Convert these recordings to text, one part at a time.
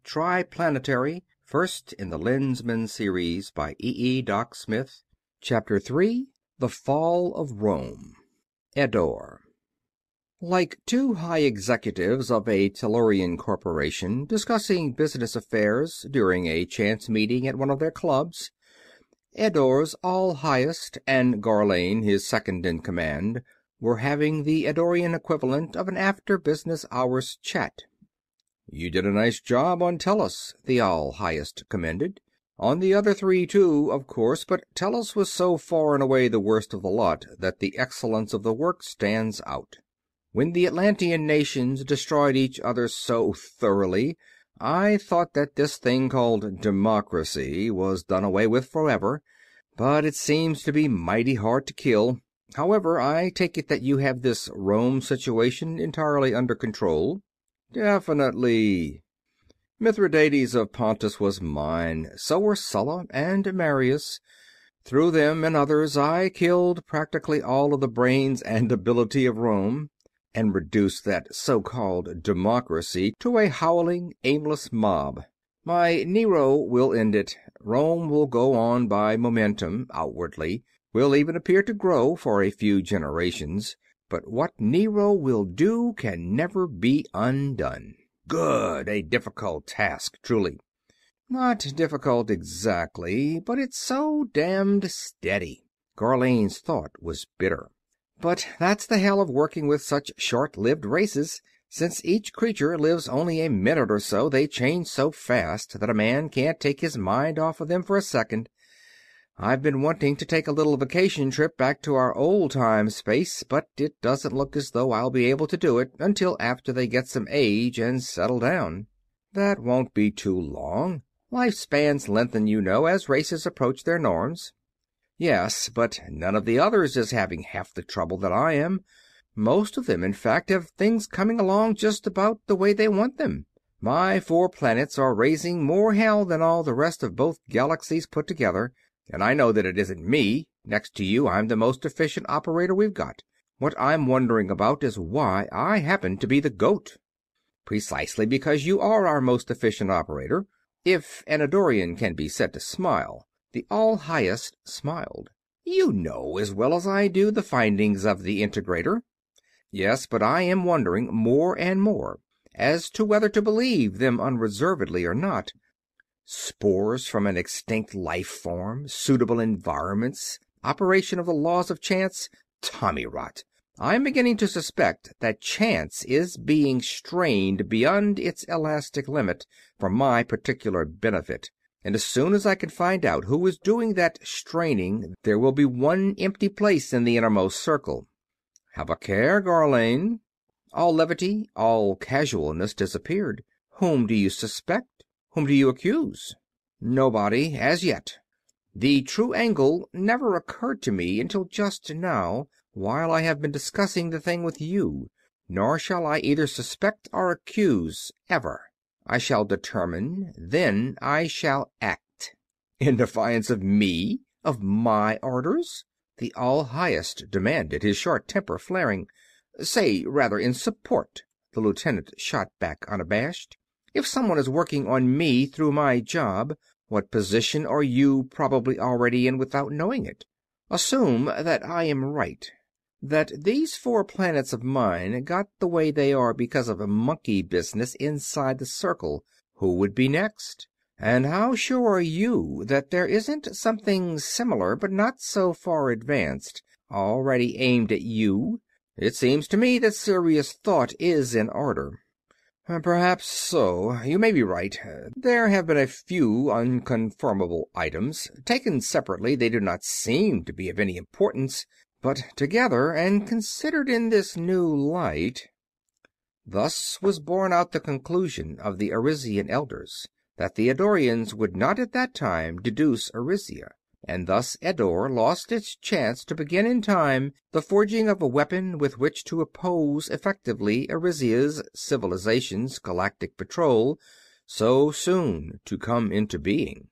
Triplanetary, first in the Lensman series by Doc Smith. Chapter 3: The Fall of Rome. Eddore. Like two high executives of a Tellurian corporation discussing business affairs during a chance meeting at one of their clubs, Eddore's All-Highest and Gharlane, his second-in-command, were having the Eddorian equivalent of an after-business-hours chat. "You did a nice job on Tellus," the All-Highest commended. "On the other three, too, of course, but Tellus was so far and away the worst of the lot that the excellence of the work stands out. When the Atlantean nations destroyed each other so thoroughly, I thought that this thing called democracy was done away with forever, but it seems to be mighty hard to kill. However, I take it that you have this Rome situation entirely under control." "Definitely. Mithridates of Pontus was mine. So were Sulla and Marius. Through them and others I killed practically all of the brains and ability of Rome, and reduced that so-called democracy to a howling, aimless mob. My Nero will end it. Rome will go on by momentum, outwardly, will even appear to grow for a few generations, but what Nero will do can never be undone." "Good! A difficult task, truly." "Not difficult exactly, but it's so damned steady." Gharlane's thought was bitter. "But that's the hell of working with such short-lived races. Since each creature lives only a minute or so, they change so fast that a man can't take his mind off of them for a second. I've been wanting to take a little vacation trip back to our old-time space, but it doesn't look as though I'll be able to do it until after they get some age and settle down." "That won't be too long. Lifespans lengthen, you know, as races approach their norms." "Yes, but none of the others is having half the trouble that I am. Most of them, in fact, have things coming along just about the way they want them. My 4 planets are raising more hell than all the rest of both galaxies put together, and I know that it isn't me. Next to you, I'm the most efficient operator we've got. What I'm wondering about is why I happen to be the GOAT." "Precisely because you are our most efficient operator. If an Eddorian can be said to smile." The All-Highest smiled. "You know as well as I do the findings of the integrator." "Yes, but I am wondering more and more as to whether to believe them unreservedly or not. Spores from an extinct life form, suitable environments, operation of the laws of chance. Tommyrot. I'm beginning to suspect that chance is being strained beyond its elastic limit for my particular benefit. And as soon as I can find out who is doing that straining, there will be one empty place in the innermost circle." "Have a care, Gharlane." All levity, all casualness disappeared. "Whom do you suspect? Whom do you accuse?" "Nobody, as yet. The true angle never occurred to me until just now, while I have been discussing the thing with you. Nor shall I either suspect or accuse, ever. I shall determine, then I shall act." "In defiance of me? Of my orders?" the All-Highest demanded, his short temper flaring. "Say, rather, in support," the lieutenant shot back unabashed. "If someone is working on me through my job, what position are you probably already in without knowing it? Assume that I am right, that these 4 planets of mine got the way they are because of a monkey business inside the circle. Who would be next? And how sure are you that there isn't something similar, but not so far advanced, already aimed at you? It seems to me that serious thought is in order." "Perhaps so. You may be right. There have been a few unconformable items. Taken separately, they do not seem to be of any importance, but together, and considered in this new light—" Thus was borne out the conclusion of the Arisian elders, that the Eddorians would not at that time deduce Arisia, and thus Eddore lost its chance to begin in time the forging of a weapon with which to oppose effectively Arisia's civilization's galactic patrol, so soon to come into being.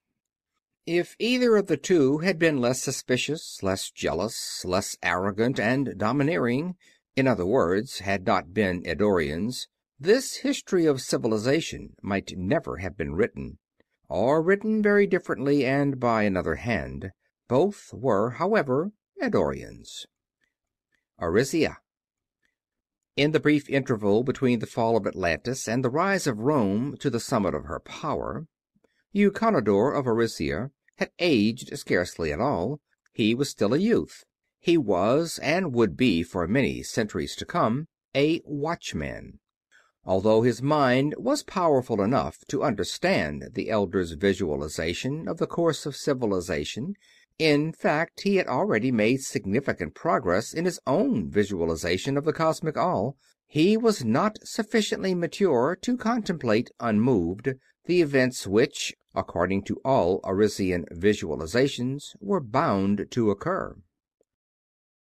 If either of the two had been less suspicious, less jealous, less arrogant and domineering, in other words, had not been Eddorians, this history of civilization might never have been written, or written very differently and by another hand. Both were, however, Eddorians. Arisia. In the brief interval between the fall of Atlantis and the rise of Rome to the summit of her power, Eukonidor of Arisia had aged scarcely at all. He was still a youth. He was, and would be for many centuries to come, a watchman. Although his mind was powerful enough to understand the Elder's visualization of the course of civilization, in fact, he had already made significant progress in his own visualization of the cosmic all, he was not sufficiently mature to contemplate unmoved the events which, according to all Arisian visualizations, were bound to occur.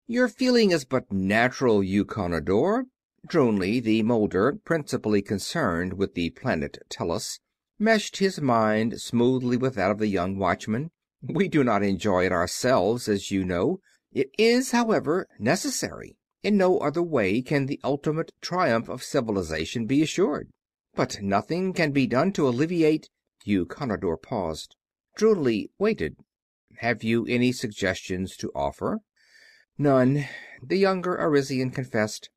"Your feeling is but natural, Eukonidor," Drounli, the molder principally concerned with the planet Tellus, meshed his mind smoothly with that of the young watchman. "We do not enjoy it ourselves, as you know. It is, however, necessary. In no other way can the ultimate triumph of civilization be assured." "But nothing can be done to alleviate—" Eukonidor paused. Drounli waited. "Have you any suggestions to offer?" "None," the younger Arisian confessed.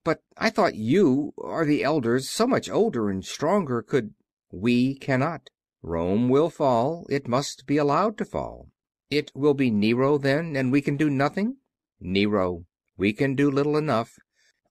"But I thought you, or the Elders, so much older and stronger, could—" "We cannot. Rome will fall. It must be allowed to fall." "It will be Nero, then, and we can do nothing?" "Nero. We can do little enough.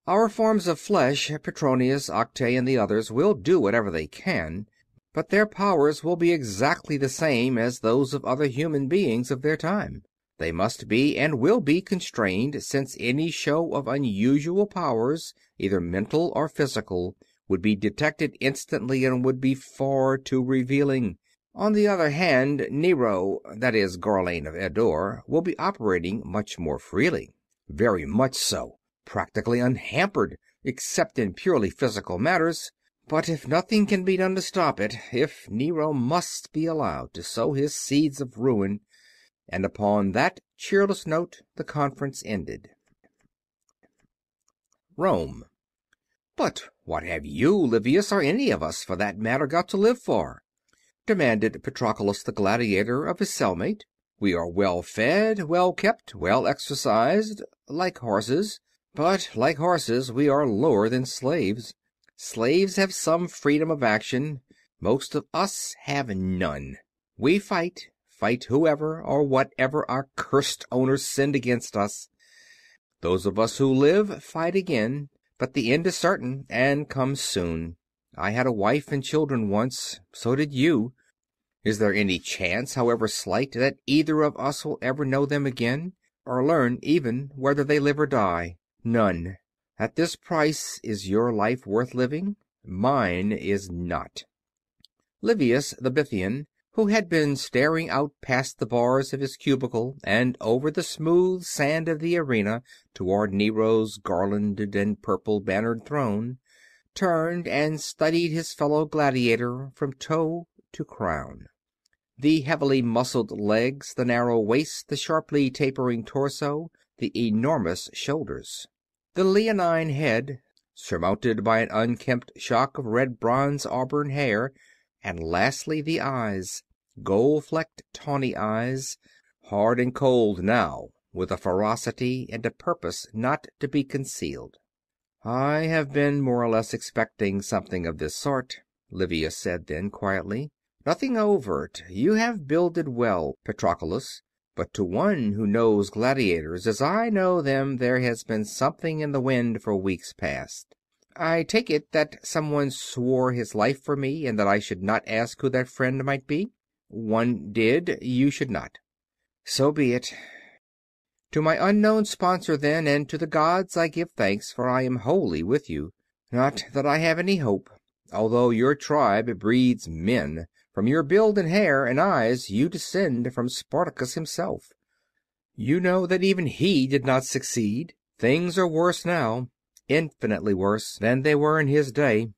Our forms of flesh, Petronius, Acte, and the others, will do whatever they can, but their powers will be exactly the same as those of other human beings of their time. They must be and will be constrained, since any show of unusual powers, either mental or physical, would be detected instantly and would be far too revealing. On the other hand, Nero, that is, Gharlane of Eddore, will be operating much more freely." "Very much so. Practically unhampered, except in purely physical matters. But if nothing can be done to stop it, if Nero must be allowed to sow his seeds of ruin—" And upon that cheerless note the conference ended. Rome. "But what have you, Livius, or any of us, for that matter, got to live for?" demanded Patroclus the gladiator of his cellmate. "We are well fed, well kept, well exercised, like horses. But, like horses, we are lower than slaves. Slaves have some freedom of action. Most of us have none. We fight whoever or whatever our cursed owners send against us. Those of us who live fight again, but the end is certain and comes soon. I had a wife and children once. So did you. Is there any chance, however slight, that either of us will ever know them again, or learn even whether they live or die? None. At this price, is your life worth living? Mine is not." Livius the Bithynian, who had been staring out past the bars of his cubicle and over the smooth sand of the arena toward Nero's garlanded and purple-bannered throne, turned and studied his fellow gladiator from toe to crown. The heavily muscled legs, the narrow waist, the sharply tapering torso, the enormous shoulders. The leonine head, surmounted by an unkempt shock of red bronze auburn hair, and lastly the eyes, gold-flecked tawny eyes, hard and cold now, with a ferocity and a purpose not to be concealed. "I have been more or less expecting something of this sort," Livius said then, quietly. "Nothing overt. You have builded well, Patroclus. But to one who knows gladiators as I know them, there has been something in the wind for weeks past. I take it that someone swore his life for me, and that I should not ask who that friend might be?" "One did. You should not." "So be it. To my unknown sponsor, then, and to the gods I give thanks, for I am wholly with you. Not that I have any hope. Although your tribe breeds men, from your build and hair and eyes you descend from Spartacus himself. You know that even he did not succeed. Things are worse now, infinitely worse, than they were in his day.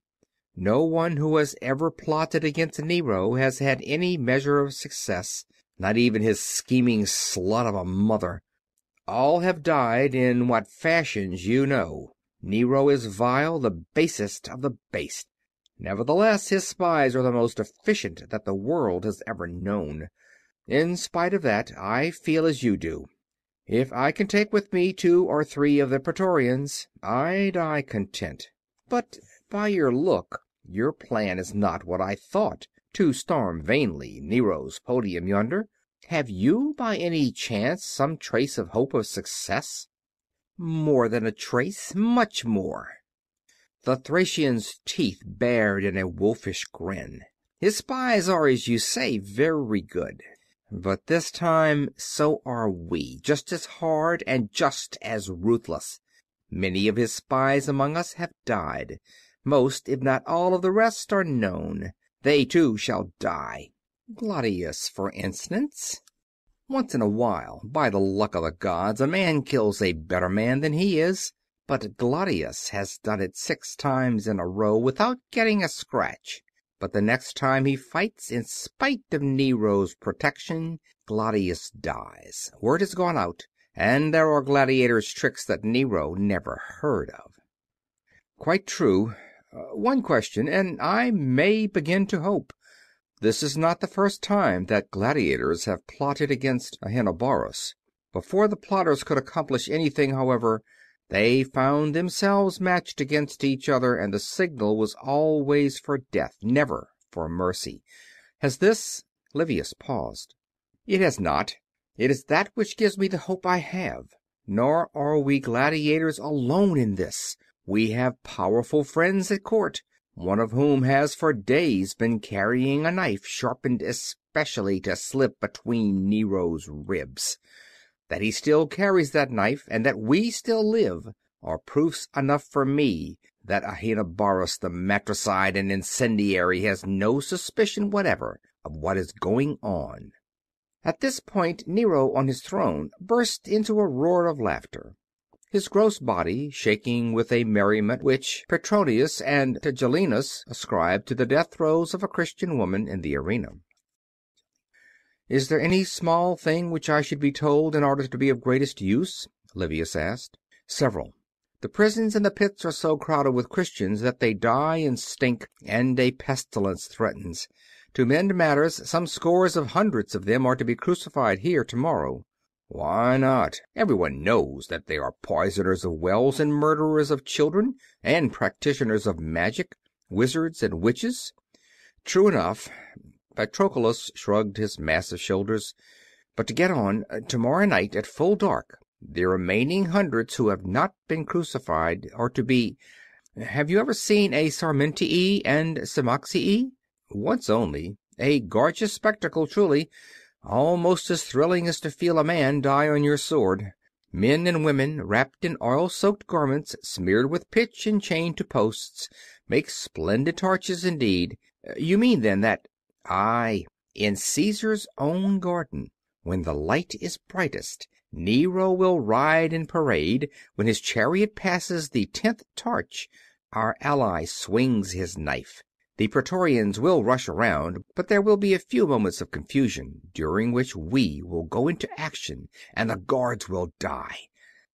No one who has ever plotted against Nero has had any measure of success, not even his scheming slut of a mother. All have died in what fashions you know. Nero is vile, the basest of the base. Nevertheless, his spies are the most efficient that the world has ever known. In spite of that, I feel as you do. If I can take with me 2 or 3 of the Praetorians, I die content. But by your look, your plan is not what I thought, to storm vainly Nero's podium yonder. Have you, by any chance, some trace of hope of success? More than a trace, much more. The Thracian's teeth bared in a wolfish grin. His spies are, as you say, very good. But this time, so are we, just as hard and just as ruthless. Many of his spies among us have died. Most, if not all of the rest, are known. They, too, shall die. Gladius, for instance. Once in a while, by the luck of the gods, a man kills a better man than he is. But Gladius has done it 6 times in a row without getting a scratch. But the next time he fights, in spite of Nero's protection, Gladius dies. Word has gone out, and there are gladiators' tricks that Nero never heard of. Quite true. One question, and I may begin to hope. This is not the first time that gladiators have plotted against Ahenobarbus. Before the plotters could accomplish anything, however, they found themselves matched against each other, and the signal was always for death, never for mercy. Has this— Livius paused. It has not. It is that which gives me the hope I have. Nor are we gladiators alone in this. We have powerful friends at court, one of whom has for days been carrying a knife sharpened especially to slip between Nero's ribs. That he still carries that knife, and that we still live, are proofs enough for me that Ahenobarbus the matricide and incendiary has no suspicion whatever of what is going on. At this point Nero on his throne burst into a roar of laughter, his gross body shaking with a merriment which Petronius and Tigellinus ascribed to the death throes of a Christian woman in the arena. "Is there any small thing which I should be told in order to be of greatest use?" Livius asked. "Several. The prisons and the pits are so crowded with Christians that they die and stink, and a pestilence threatens. To mend matters, some scores of hundreds of them are to be crucified here tomorrow." "Why not? Everyone knows that they are poisoners of wells and murderers of children, and practitioners of magic, wizards and witches." "True enough." Patroclus shrugged his massive shoulders. "But to get on, tomorrow night at full dark, the remaining hundreds who have not been crucified are to be— Have you ever seen a Sarmentii and Cemaxii?" "Once only. A gorgeous spectacle, truly. Almost as thrilling as to feel a man die on your sword. Men and women, wrapped in oil-soaked garments, smeared with pitch and chained to posts, make splendid torches indeed. You mean, then, that— Aye, in Caesar's own garden, when the light is brightest, Nero will ride in parade. When his chariot passes the 10th torch, our ally swings his knife. The Praetorians will rush around, but there will be a few moments of confusion, during which we will go into action, and the guards will die.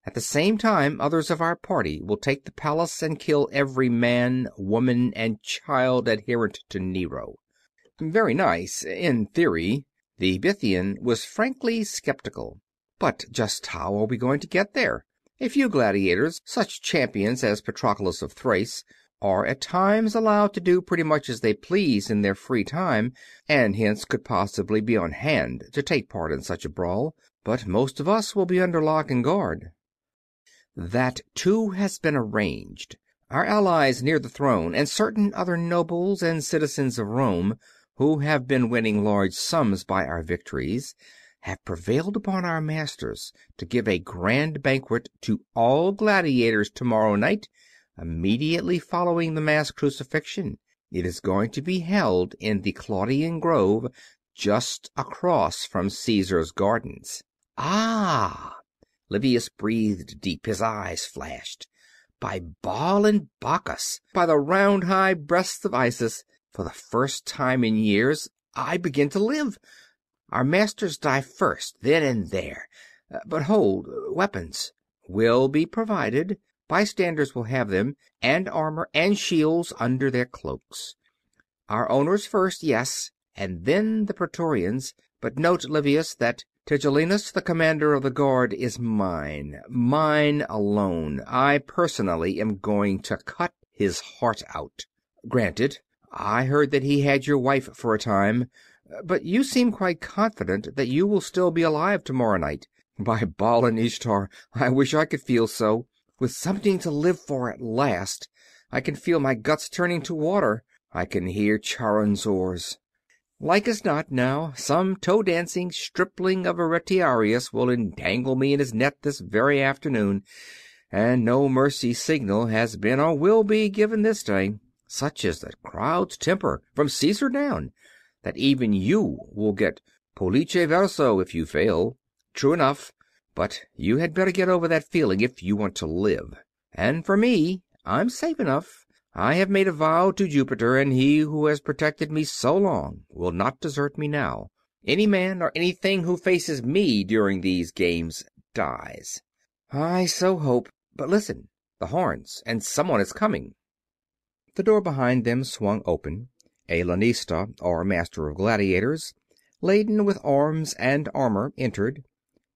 At the same time, others of our party will take the palace and kill every man, woman, and child adherent to Nero." "Very nice, in theory." The Bithynian was frankly skeptical. "But just how are we going to get there? A few gladiators, such champions as Patroclus of Thrace, are at times allowed to do pretty much as they please in their free time, and hence could possibly be on hand to take part in such a brawl. But most of us will be under lock and guard." "That, too, has been arranged. Our allies near the throne, and certain other nobles and citizens of Rome, who have been winning large sums by our victories, have prevailed upon our masters to give a grand banquet to all gladiators tomorrow night, immediately following the mass crucifixion. It is going to be held in the Claudian Grove, just across from Caesar's gardens." "Ah!" Livius breathed deep. His eyes flashed. "By Baal and Bacchus! By the round high breasts of Isis! For the first time in years, I begin to live. Our masters die first, then and there. But hold, weapons—" "Will be provided. Bystanders will have them, and armor and shields under their cloaks. Our owners first, yes, and then the Praetorians. But note, Livius, that Tigellinus, the commander of the guard, is mine. Mine alone. I personally am going to cut his heart out. Granted, I heard that he had your wife for a time, but you seem quite confident that you will still be alive tomorrow night. By Baal and Ishtar, I wish I could feel so. With something to live for at last, I can feel my guts turning to water. I can hear Charon's oars. Like as not, now, some toe-dancing stripling of a retiarius will entangle me in his net this very afternoon, and no mercy signal has been or will be given this day. Such is the crowd's temper, from Caesar down, that even you will get pollice verso if you fail. True enough, but you had better get over that feeling if you want to live. And for me, I'm safe enough. I have made a vow to Jupiter, and he who has protected me so long will not desert me now. Any man or anything who faces me during these games dies. I so hope. But listen, the horns, and someone is coming. The door behind them swung open. A lanista, or master of gladiators, laden with arms and armor, entered.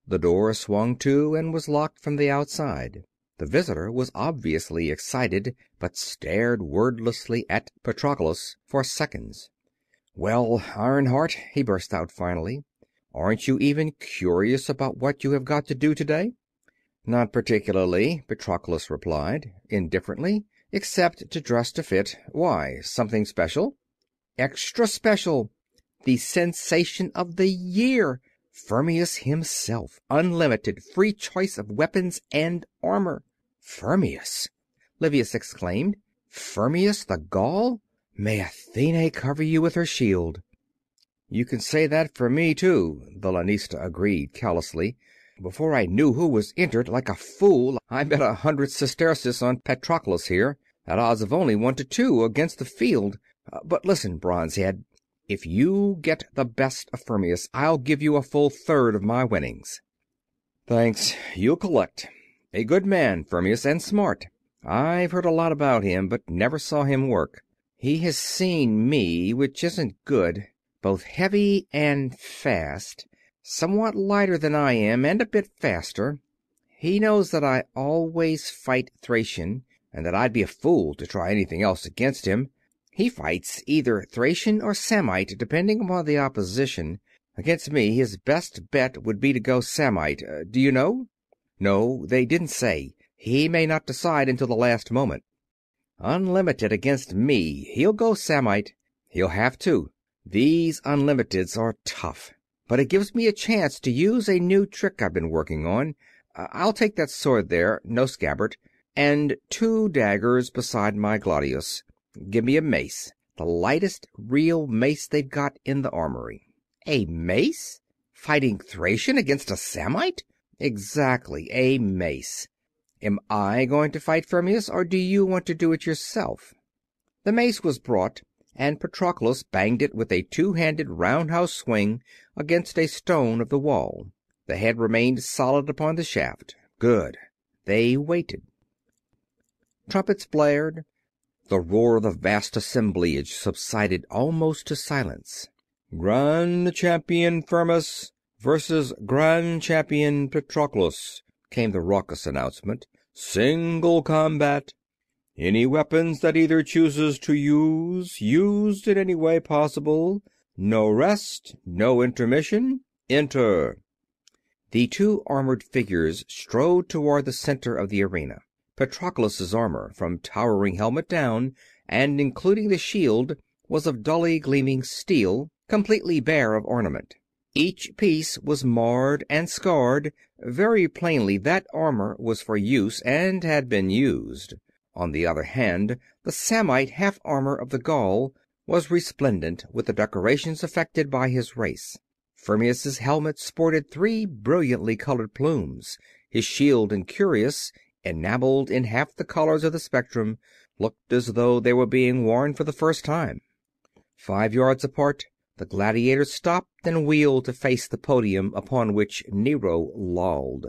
The door swung to and was locked from the outside. The visitor was obviously excited, but stared wordlessly at Patroclus for seconds. "Well, Ironheart," he burst out finally, "aren't you even curious about what you have got to do today?" "Not particularly," Patroclus replied, indifferently, "except to dress to fit. Why, something special?" "Extra special! The sensation of the year! Firmius himself, unlimited, free choice of weapons and armor." "Firmius!" Livius exclaimed. "Firmius the Gaul? May Athene cover you with her shield." "You can say that for me, too," the lanista agreed callously. "Before I knew who was entered, like a fool, I bet 100 sesterces on Patroclus here, at odds of only 1 to 2 against the field. But listen, Bronzehead. If you get the best of Firmius, I'll give you a full third of my winnings." "Thanks. You'll collect. A good man, Firmius, and smart. I've heard a lot about him, but never saw him work. He has seen me, which isn't good. Both heavy and fast. Somewhat lighter than I am, and a bit faster. He knows that I always fight Thracian, and that I'd be a fool to try anything else against him. He fights either Thracian or Samite, depending upon the opposition. Against me, his best bet would be to go Samite. Do you know?" "No, they didn't say. He may not decide until the last moment." "Unlimited against me. He'll go Samite. He'll have to. These Unlimiteds are tough. But it gives me a chance to use a new trick I've been working on. I'll take that sword there, no scabbard, and 2 daggers beside my gladius. Give me a mace, the lightest real mace they've got in the armory." "A mace? Fighting Thracian against a Samite?" "Exactly, a mace. Am I going to fight Firmius, or do you want to do it yourself?" The mace was brought, and Patroclus banged it with a 2-handed roundhouse swing against a stone of the wall. The head remained solid upon the shaft. Good. They waited. Trumpets blared. The roar of the vast assemblage subsided almost to silence. "Grand Champion Firmus versus Grand Champion Patroclus," came the raucous announcement. "Single combat. Any weapons that either chooses to use, used in any way possible. No rest, no intermission. Enter." The 2 armored figures strode toward the center of the arena. Patroclus's armor, from towering helmet down, and including the shield, was of dully gleaming steel, completely bare of ornament. Each piece was marred and scarred. Very plainly that armor was for use, and had been used. On the other hand, the Samite half-armor of the Gaul was resplendent with the decorations affected by his race. Firmius's helmet sported 3 brilliantly colored plumes. His shield and cuirass, enameled in half the colors of the spectrum, looked as though they were being worn for the first time. 5 yards apart, the gladiators stopped and wheeled to face the podium upon which Nero lolled.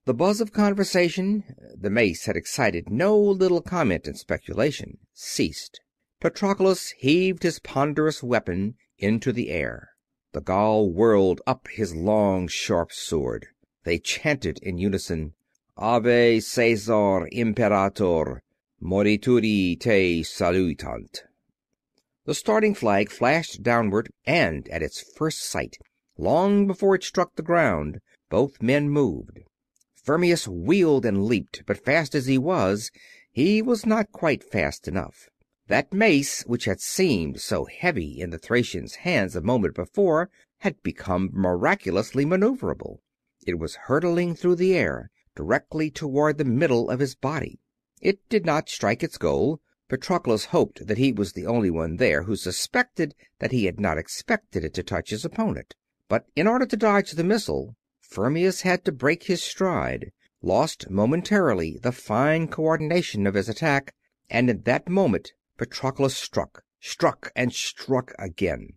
The buzz of conversation the mace had excited no little comment and speculation ceased. Patroclus heaved his ponderous weapon into the air. The Gaul whirled up his long, sharp sword. They chanted in unison, Ave Caesar Imperator, morituri te salutant. The starting flag flashed downward, and at its first sight, long before it struck the ground, both men moved. Firmius wheeled and leaped, but fast as he was not quite fast enough. That mace, which had seemed so heavy in the Thracian's hands a moment before, had become miraculously maneuverable. It was hurtling through the air, directly toward the middle of his body. It did not strike its goal. Patroclus hoped that he was the only one there who suspected that he had not expected it to touch his opponent. But in order to dodge the missile, Firmius had to break his stride, lost momentarily the fine coordination of his attack, and in that moment Patroclus struck again.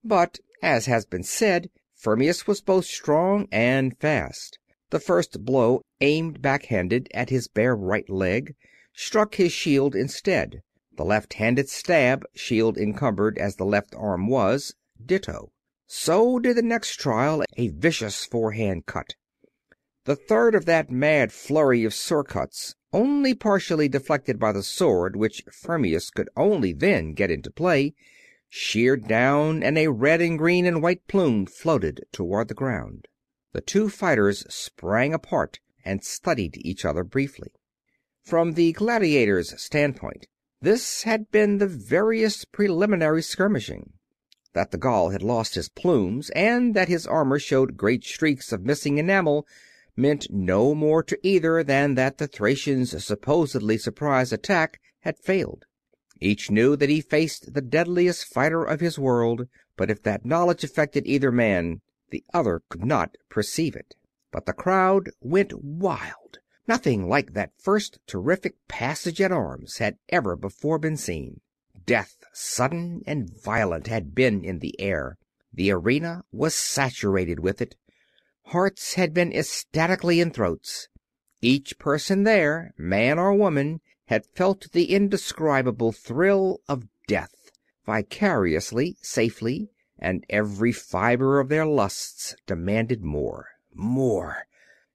But, as has been said, Firmius was both strong and fast. The first blow, aimed backhanded at his bare right leg, struck his shield instead. The left-handed stab, shield encumbered as the left arm was, ditto. So did the next trial, a vicious forehand cut. The third of that mad flurry of sword-cuts, only partially deflected by the sword which Firmius could only then get into play, sheared down, and a red and green and white plume floated toward the ground. The two fighters sprang apart and studied each other briefly. From the gladiators' standpoint, this had been the veriest preliminary skirmishing. That the Gaul had lost his plumes, and that his armor showed great streaks of missing enamel, meant no more to either than that the Thracian's supposedly surprise attack had failed. Each knew that he faced the deadliest fighter of his world, but if that knowledge affected either man, the other could not perceive it. But the crowd went wild. Nothing like that first terrific passage at arms had ever before been seen. Death, sudden and violent, had been in the air. The arena was saturated with it. Hearts had been ecstatically in throats. Each person there, man or woman, had felt the indescribable thrill of death, vicariously, safely, and every fiber of their lusts demanded more. More!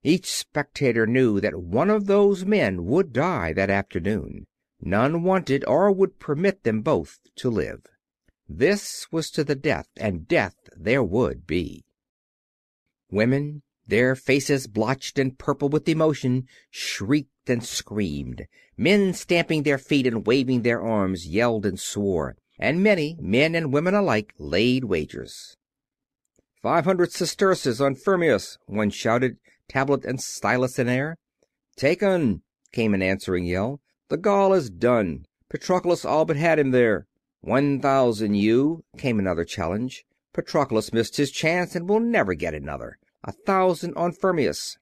Each spectator knew that one of those men would die that afternoon. None wanted or would permit them both to live. This was to the death, and death there would be. Women, their faces blotched and purple with emotion, shrieked and screamed. Men, stamping their feet and waving their arms, yelled and swore. And many, men and women alike, laid wagers. 500 sesterces on Firmius, one shouted, tablet and stylus in air. Taken, came an answering yell. The Gaul is done. Patroclus all but had him there. 1,000 you, came another challenge. Patroclus missed his chance and will never get another. 1,000 on Firmius.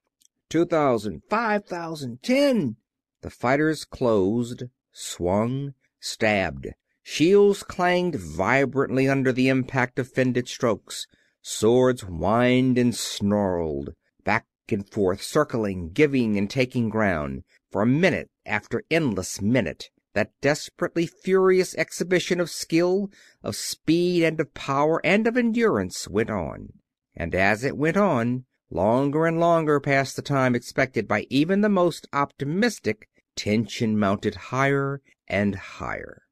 2,000, 5,000, 10. The fighters closed, swung, stabbed. Shields clanged vibrantly under the impact of fended strokes. Swords whined and snarled, back and forth, circling, giving and taking ground. For minute after endless minute, that desperately furious exhibition of skill, of speed and of power and of endurance went on. And as it went on, longer and longer past the time expected by even the most optimistic, tension mounted higher and higher.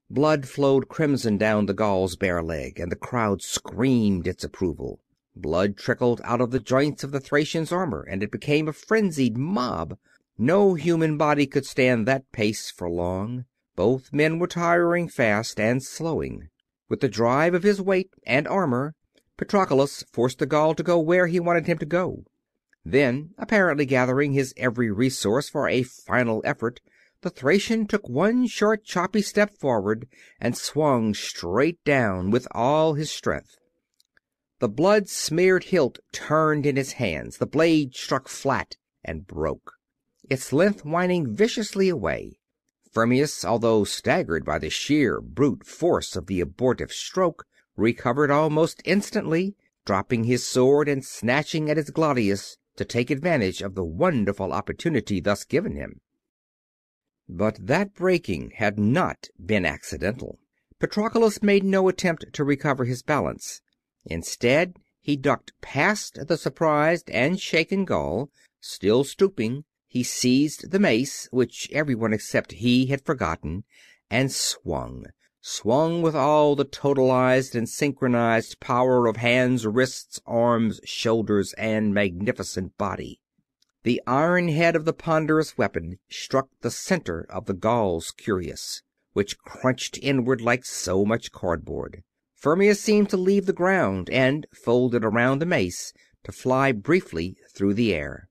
Blood flowed crimson down the Gaul's bare leg, and the crowd screamed its approval. Blood trickled out of the joints of the Thracian's armor, and it became a frenzied mob. No human body could stand that pace for long. Both men were tiring fast and slowing. With the drive of his weight and armor, Patroclus forced the Gaul to go where he wanted him to go. Then, apparently gathering his every resource for a final effort, the Thracian took one short choppy step forward and swung straight down with all his strength. The blood-smeared hilt turned in his hands. The blade struck flat and broke, its length whining viciously away. Firmius, although staggered by the sheer brute force of the abortive stroke, recovered almost instantly, dropping his sword and snatching at his gladius, to take advantage of the wonderful opportunity thus given him. But that breaking had not been accidental. Patroclus made no attempt to recover his balance. Instead, he ducked past the surprised and shaken Gaul. Still stooping, he seized the mace, which everyone except he had forgotten, and swung with all the totalized and synchronized power of hands, wrists, arms, shoulders, and magnificent body. The iron head of the ponderous weapon struck the center of the Gaul's cuirass, which crunched inward like so much cardboard. Firmius seemed to leave the ground and, folded around the mace, to fly briefly through the air.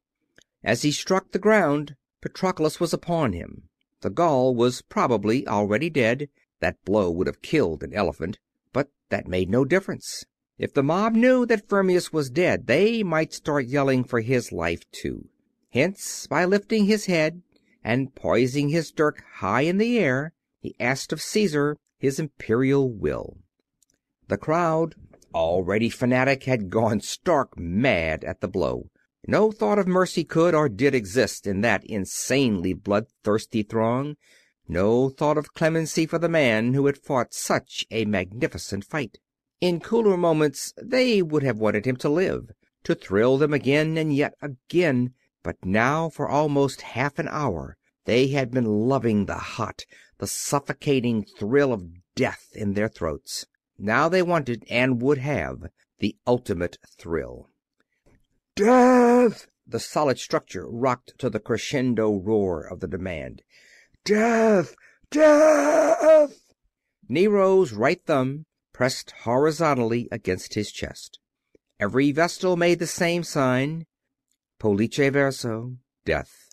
As he struck the ground, Patroclus was upon him. The Gaul was probably already dead. That blow would have killed an elephant, but that made no difference. If the mob knew that Firmius was dead, they might start yelling for his life too. Hence, by lifting his head and poising his dirk high in the air, he asked of Caesar his imperial will. The crowd, already fanatic, had gone stark mad at the blow. No thought of mercy could or did exist in that insanely bloodthirsty throng. No thought of clemency for the man who had fought such a magnificent fight. In cooler moments they would have wanted him to live, to thrill them again and yet again. But now, for almost half an hour, they had been loving the hot, the suffocating thrill of death in their throats. Now they wanted, and would have, the ultimate thrill. "Death!" The solid structure rocked to the crescendo roar of the demand. "Death! Death!" Nero's right thumb pressed horizontally against his chest. Every Vestal made the same sign. Pollice verso, death.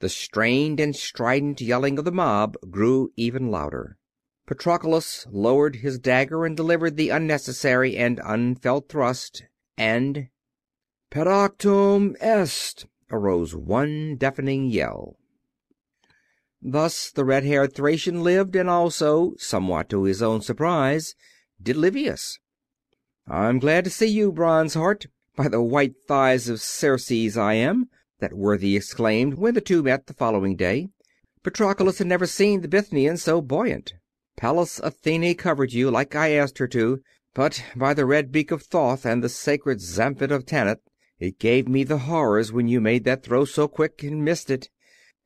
The strained and strident yelling of the mob grew even louder. Patroclus lowered his dagger and delivered the unnecessary and unfelt thrust, and "Per actum est!" arose one deafening yell. Thus the red-haired Thracian lived, and also, somewhat to his own surprise, did Livius. "I'm glad to see you, Bronze Heart. By the white thighs of Cerces I am," that worthy exclaimed when the two met the following day. Patroclus had never seen the Bithynian so buoyant. "Pallas Athene covered you, like I asked her to, but by the red beak of Thoth and the sacred Zamphit of Tanit, it gave me the horrors when you made that throw so quick and missed it.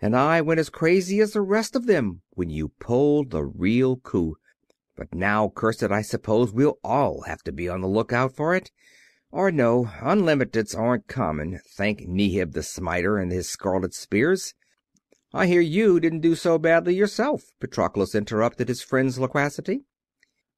And I went as crazy as the rest of them when you pulled the real coup. But now, curse it, I suppose we'll all have to be on the lookout for it. Or no, unlimiteds aren't common, thank Neheb the Smiter and his scarlet spears." "I hear you didn't do so badly yourself," Patroclus interrupted his friend's loquacity.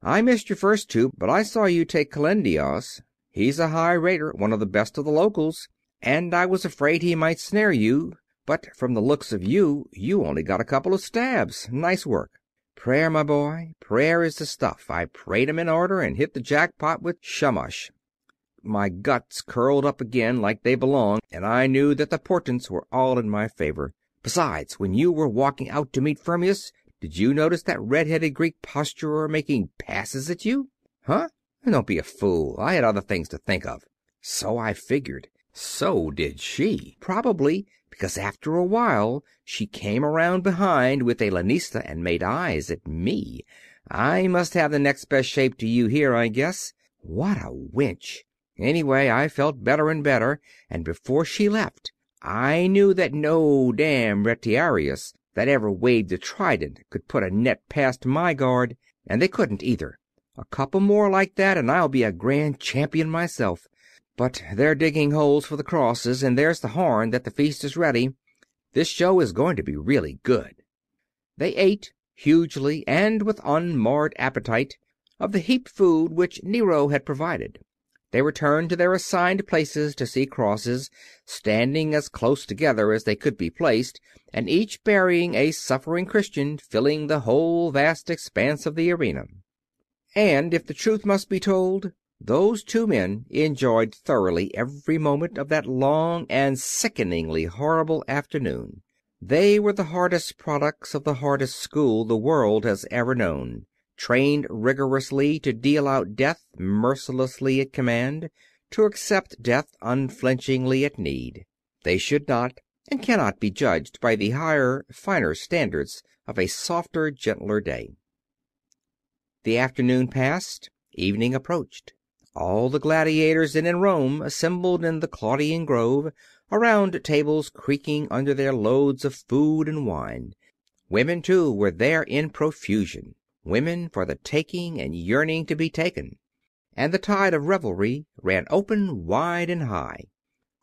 "I missed your first two, but I saw you take Kalendios. He's a high raider, one of the best of the locals, and I was afraid he might snare you, but from the looks of you, you only got a couple of stabs. Nice work." "Prayer, my boy, prayer is the stuff. I prayed 'em in order and hit the jackpot with Shamash. My guts curled up again like they belong, and I knew that the portents were all in my favor. Besides, when you were walking out to meet Firmius, did you notice that red-headed Greek posturer making passes at you?" "Huh? Don't be a fool. I had other things to think of." "So I figured. So did she, probably, because after a while she came around behind with a lanista and made eyes at me. I must have the next best shape to you here, I guess. What a wench! Anyway, I felt better and better, and before she left, I knew that no damn retiarius that ever waved a trident could put a net past my guard, and they couldn't either. A couple more like that, and I'll be a grand champion myself. But they're digging holes for the crosses, and there's the horn that the feast is ready. This show is going to be really good." They ate, hugely and with unmarred appetite, of the heaped food which Nero had provided. They returned to their assigned places to see crosses, standing as close together as they could be placed, and each burying a suffering Christian, filling the whole vast expanse of the arena. And, if the truth must be told, those two men enjoyed thoroughly every moment of that long and sickeningly horrible afternoon. They were the hardest products of the hardest school the world has ever known, trained rigorously to deal out death mercilessly at command, to accept death unflinchingly at need. They should not and cannot be judged by the higher, finer standards of a softer, gentler day. The afternoon passed, evening approached. All the gladiators then in Rome assembled in the Claudian Grove, around tables creaking under their loads of food and wine. Women, too, were there in profusion, women for the taking and yearning to be taken, and the tide of revelry ran open, wide, and high.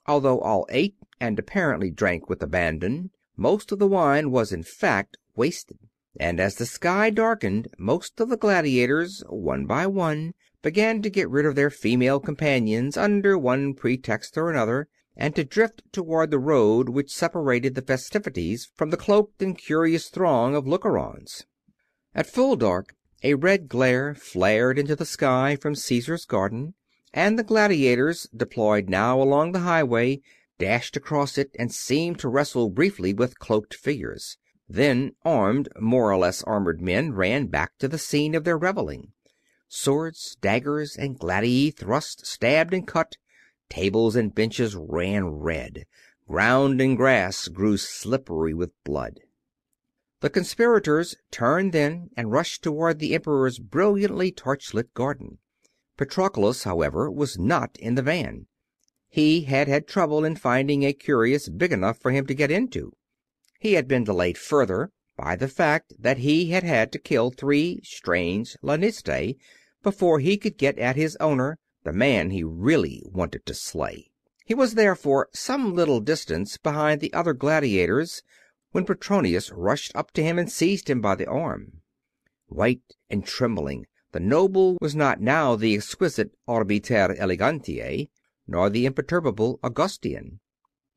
Although all ate and apparently drank with abandon, most of the wine was in fact wasted, and as the sky darkened, most of the gladiators, one by one, began to get rid of their female companions under one pretext or another, and to drift toward the road which separated the festivities from the cloaked and curious throng of lookers-on. At full dark a red glare flared into the sky from Caesar's garden, and the gladiators, deployed now along the highway, dashed across it and seemed to wrestle briefly with cloaked figures. Then armed, more or less armored men ran back to the scene of their reveling. Swords, daggers, and gladii thrust, stabbed, and cut. Tables and benches ran red. Ground and grass grew slippery with blood. The conspirators turned then and rushed toward the Emperor's brilliantly torchlit garden. Patroclus, however, was not in the van. He had had trouble in finding a cuirass big enough for him to get into. He had been delayed further by the fact that he had had to kill 3 strange lanista before he could get at his owner, the man he really wanted to slay. He was therefore some little distance behind the other gladiators when Petronius rushed up to him and seized him by the arm. White and trembling, the noble was not now the exquisite Arbiter Elegantiae, nor the imperturbable Augustian.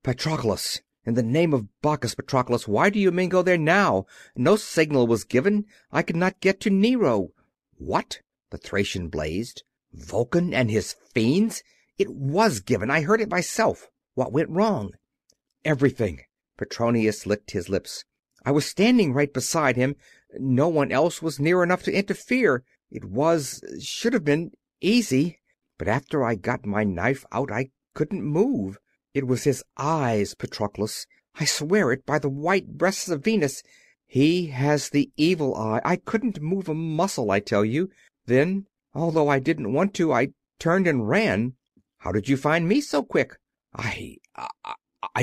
"Patroclus! In the name of Bacchus, Patroclus, why do you men go there now? No signal was given. I could not get to Nero." "What?" the Thracian blazed. "Vulcan and his fiends? It was given. I heard it myself. What went wrong?" "Everything." Petronius licked his lips. "I was standing right beside him. No one else was near enough to interfere. It should have been easy. But after I got my knife out, I couldn't move. It was his eyes, Patroclus. I swear it by the white breasts of Venus. He has the evil eye. I couldn't move a muscle, I tell you. Then, although I didn't want to, I turned and ran." "How did you find me so quick?" I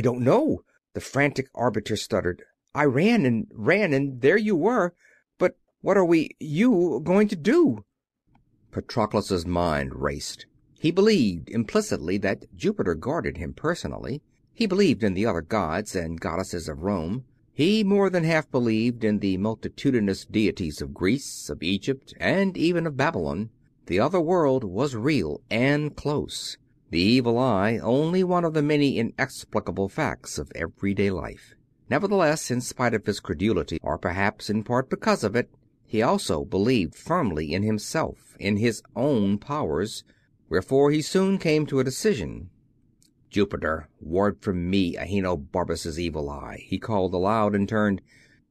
don't know," the frantic arbiter stuttered. "I ran, and there you were. But what are you going to do?" Patroclus's mind raced. He believed implicitly that Jupiter guarded him personally. He believed in the other gods and goddesses of Rome. He more than half believed in the multitudinous deities of Greece, of Egypt, and even of Babylon. The other world was real and close. The evil eye only one of the many inexplicable facts of everyday life. Nevertheless, in spite of his credulity, or perhaps in part because of it, he also believed firmly in himself, in his own powers, wherefore he soon came to a decision. "Jupiter, ward from me Ahenobarbus's evil eye," he called aloud, and turned.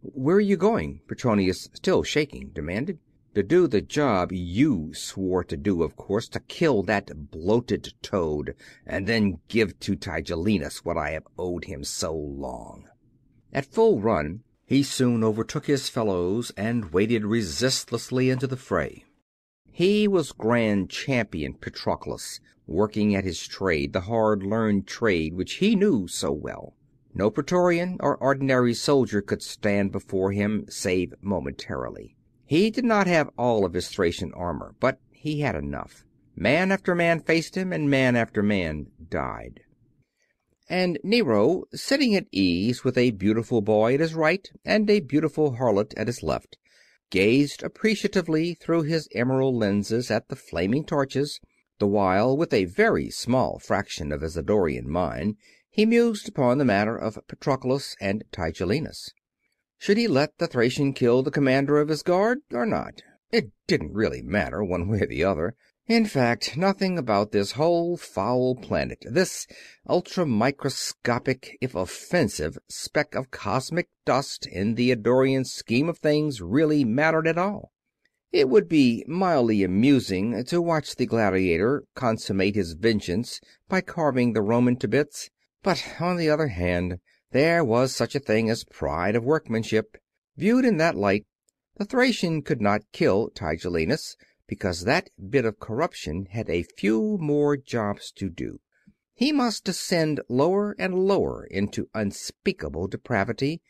"Where are you going?" Petronius, still shaking, demanded. "To do the job you swore to do, of course, to kill that bloated toad, and then give to Tigellinus what I have owed him so long." At full run, he soon overtook his fellows and waded resistlessly into the fray. He was Grand Champion Patroclus, working at his trade, the hard-learned trade which he knew so well. No Praetorian or ordinary soldier could stand before him, save momentarily. He did not have all of his Thracian armor, but he had enough. Man after man faced him, and man after man died. And Nero, sitting at ease with a beautiful boy at his right and a beautiful harlot at his left, gazed appreciatively through his emerald lenses at the flaming torches, the while, with a very small fraction of his Eddorian mind, he mused upon the matter of Patroclus and Tigellinus. Should he let the Thracian kill the commander of his guard, or not? It didn't really matter, one way or the other. In fact, nothing about this whole foul planet, this ultramicroscopic, if offensive, speck of cosmic dust in the Eddorian scheme of things really mattered at all. It would be mildly amusing to watch the gladiator consummate his vengeance by carving the Roman to bits, But, on the other hand, there was such a thing as pride of workmanship. Viewed in that light, the Thracian could not kill Tigellinus, because that bit of corruption had a few more jobs to do. He must descend lower and lower into unspeakable depravity,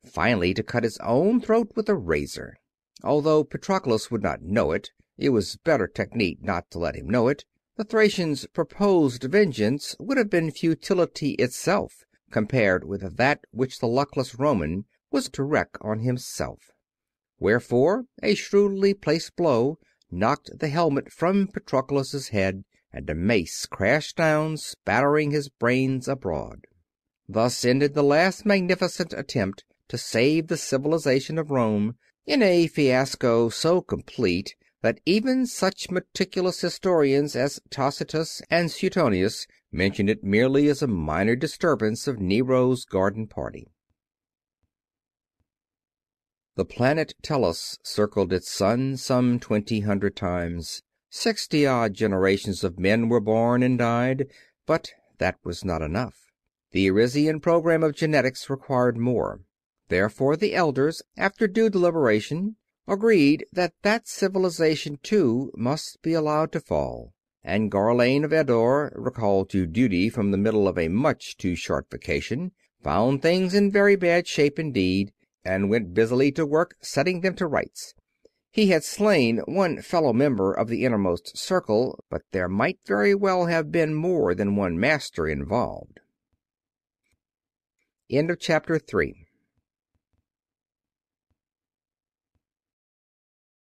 finally to cut his own throat with a razor. Although Patroclus would not know it, it was better technique not to let him know it. The Thracian's proposed vengeance would have been futility itself compared with that which the luckless Roman was to wreak on himself. Wherefore a shrewdly placed blow knocked the helmet from Patroclus's head, and a mace crashed down, spattering his brains abroad. Thus ended the last magnificent attempt to save the civilization of Rome, in a fiasco so complete that even such meticulous historians as Tacitus and Suetonius mention it merely as a minor disturbance of Nero's garden party. The planet Tellus circled its sun some 2,000 times. 60-odd generations of men were born and died, but that was not enough. The Arisian program of genetics required more. Therefore the elders, after due deliberation, agreed that civilization too must be allowed to fall, and Gharlane of Eddore, recalled to duty from the middle of a much too short vacation, found things in very bad shape indeed, and went busily to work setting them to rights. He had slain one fellow member of the innermost circle, but there might very well have been more than one master involved. End of chapter 3.